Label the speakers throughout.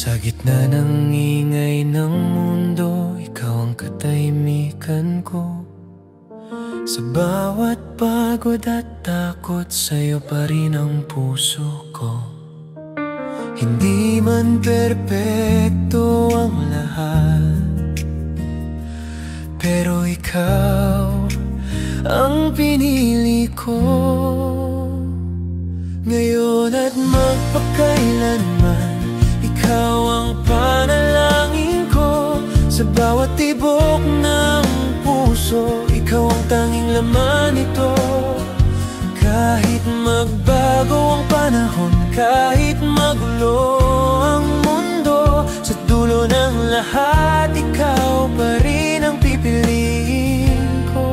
Speaker 1: Sa gitna ng ingay ng mundo, ikaw ang katahimikan ko. Sa bawat pagod at takot, sa'yo pa rin ang puso ko. Hindi man perpekto ang lahat, pero ikaw ang pinili ko. Ngayon at magpakailanman, ikaw ang panalangin ko. Sa bawat tibok ng puso, ikaw ang tanging laman nito. Kahit magbago ang panahon, kahit magulo ang mundo, sa dulo ng lahat, ikaw pa rin ang pipiliin ko.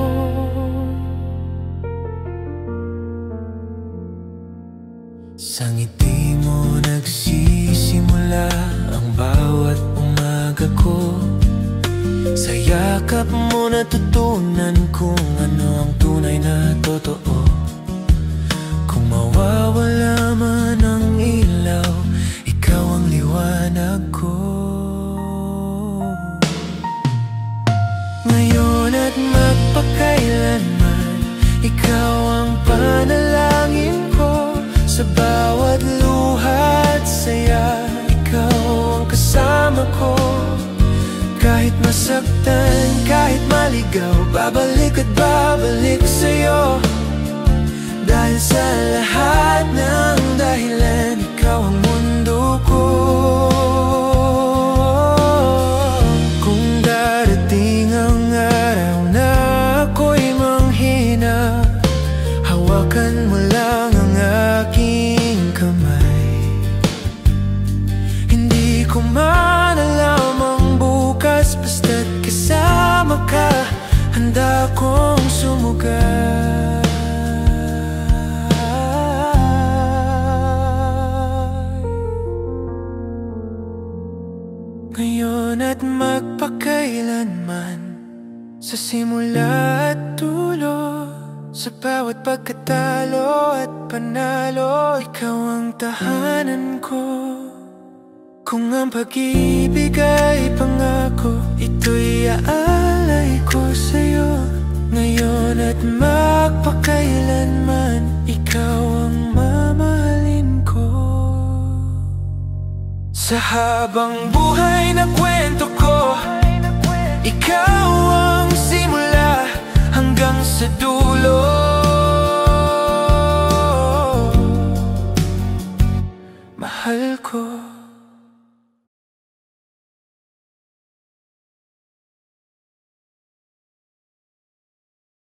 Speaker 1: Sa ngiti mo nagsisimula ang bawat umaga ko. Sa yakap mo natutunan kung ano ang tunay na totoo. Kung mawawala man ang ilaw, ikaw ang liwanag ko. Ngayon at magpakailanman, ikaw ang panalangin ko. Sa bawat luha at saya, ikaw ang kasama ko. Kahit masaktan, kahit maligaw, babalik at babalik sa'yo. Dahil sa lahat ng dahilan, ikaw ang mundo ko. Kung darating ang araw na ako'y manghina, hawakan mo lang ang aking kamay. Hindi ko man alam ang bukas, basta't kasama ka, handa kong sumugay. Ngayon at magpakailanman, sa simula at dulo, sa bawat pagkatalo at panalo, ikaw ang tahanan ko. Kung ang pag-ibig ay pangako, ito'y aalay ko sa'yo. Ngayon at magpakailanman, ikaw ang mamahalin ko. Sa habang buhay na kwento ko, ikaw ang simula hanggang sa dulo.